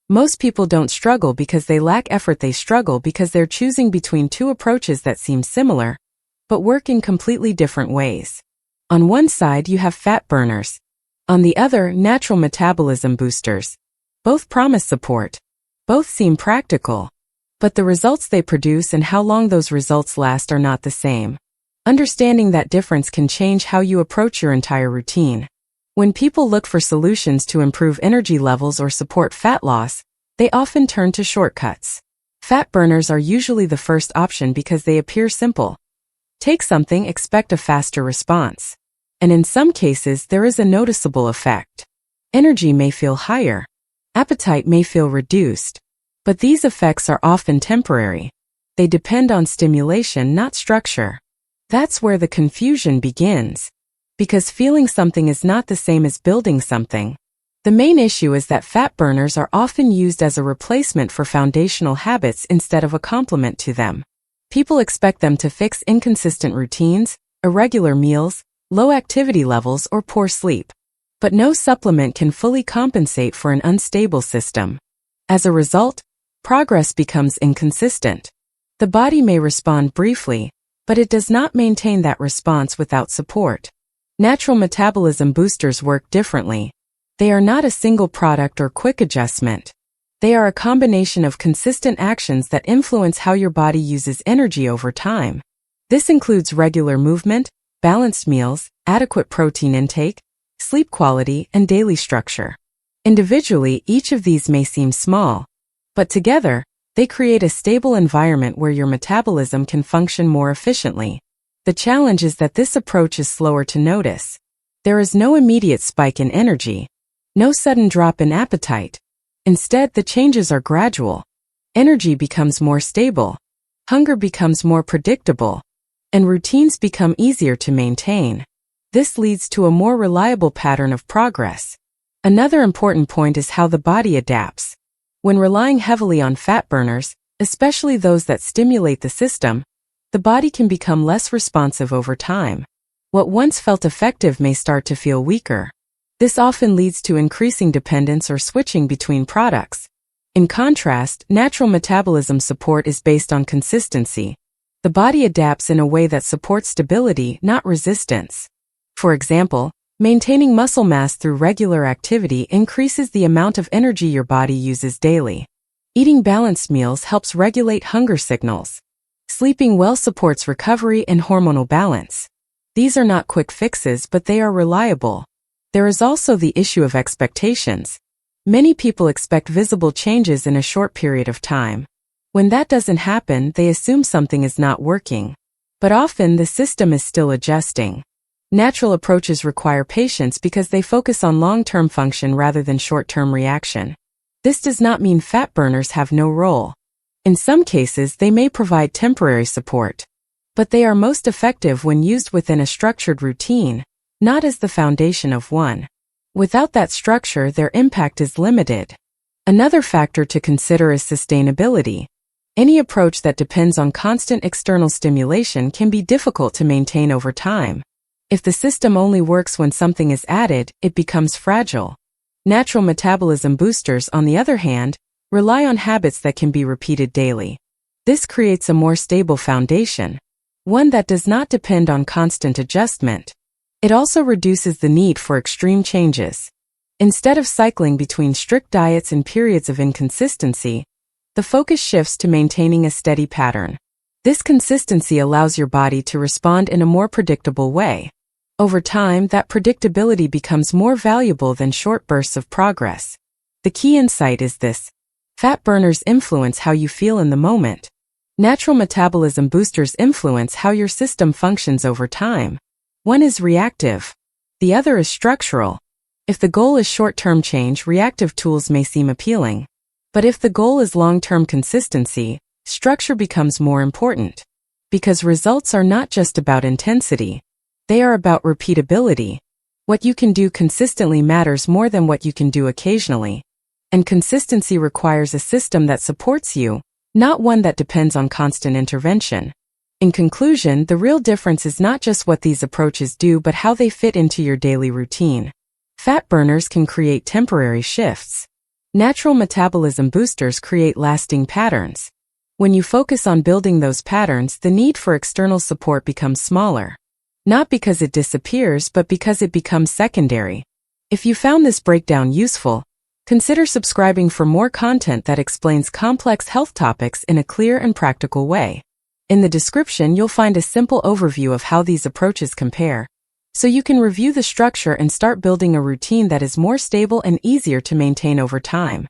Most people don't struggle because they lack effort, they struggle because they're choosing between two approaches that seem similar, but work in completely different ways. On one side you have fat burners. On the other, natural metabolism boosters. Both promise support. Both seem practical. But the results they produce and how long those results last are not the same. Understanding that difference can change how you approach your entire routine. When people look for solutions to improve energy levels or support fat loss, they often turn to shortcuts. Fat burners are usually the first option because they appear simple. Take something, expect a faster response. And in some cases, there is a noticeable effect. Energy may feel higher. Appetite may feel reduced. But these effects are often temporary. They depend on stimulation, not structure. That's where the confusion begins. Because feeling something is not the same as building something. The main issue is that fat burners are often used as a replacement for foundational habits instead of a complement to them. People expect them to fix inconsistent routines, irregular meals, low activity levels, or poor sleep. But no supplement can fully compensate for an unstable system. As a result, progress becomes inconsistent. The body may respond briefly, but it does not maintain that response without support. Natural metabolism boosters work differently. They are not a single product or quick adjustment. They are a combination of consistent actions that influence how your body uses energy over time. This includes regular movement, balanced meals, adequate protein intake, sleep quality, and daily structure. Individually, each of these may seem small, but together, they create a stable environment where your metabolism can function more efficiently. The challenge is that this approach is slower to notice. There is no immediate spike in energy, no sudden drop in appetite. Instead, the changes are gradual. Energy becomes more stable, hunger becomes more predictable, and routines become easier to maintain. This leads to a more reliable pattern of progress. Another important point is how the body adapts. When relying heavily on fat burners, especially those that stimulate the system, the body can become less responsive over time. What once felt effective may start to feel weaker. This often leads to increasing dependence or switching between products. In contrast, natural metabolism support is based on consistency. The body adapts in a way that supports stability, not resistance. For example, maintaining muscle mass through regular activity increases the amount of energy your body uses daily. Eating balanced meals helps regulate hunger signals. Sleeping well supports recovery and hormonal balance. These are not quick fixes, but they are reliable. There is also the issue of expectations. Many people expect visible changes in a short period of time. When that doesn't happen, they assume something is not working. But often the system is still adjusting. Natural approaches require patience because they focus on long-term function rather than short-term reaction. This does not mean fat burners have no role. In some cases, they may provide temporary support. But they are most effective when used within a structured routine, not as the foundation of one. Without that structure, their impact is limited. Another factor to consider is sustainability. Any approach that depends on constant external stimulation can be difficult to maintain over time. If the system only works when something is added, it becomes fragile. Natural metabolism boosters, on the other hand, rely on habits that can be repeated daily. This creates a more stable foundation, one that does not depend on constant adjustment. It also reduces the need for extreme changes. Instead of cycling between strict diets and periods of inconsistency, the focus shifts to maintaining a steady pattern. This consistency allows your body to respond in a more predictable way. Over time, that predictability becomes more valuable than short bursts of progress. The key insight is this: fat burners influence how you feel in the moment. Natural metabolism boosters influence how your system functions over time. One is reactive. The other is structural. If the goal is short-term change, reactive tools may seem appealing. But if the goal is long-term consistency, structure becomes more important. Because results are not just about intensity. They are about repeatability. What you can do consistently matters more than what you can do occasionally. And consistency requires a system that supports you, not one that depends on constant intervention. In conclusion, the real difference is not just what these approaches do but how they fit into your daily routine. Fat burners can create temporary shifts. Natural metabolism boosters create lasting patterns. When you focus on building those patterns, the need for external support becomes smaller. Not because it disappears, but because it becomes secondary. If you found this breakdown useful, consider subscribing for more content that explains complex health topics in a clear and practical way. In the description, you'll find a simple overview of how these approaches compare, so you can review the structure and start building a routine that is more stable and easier to maintain over time.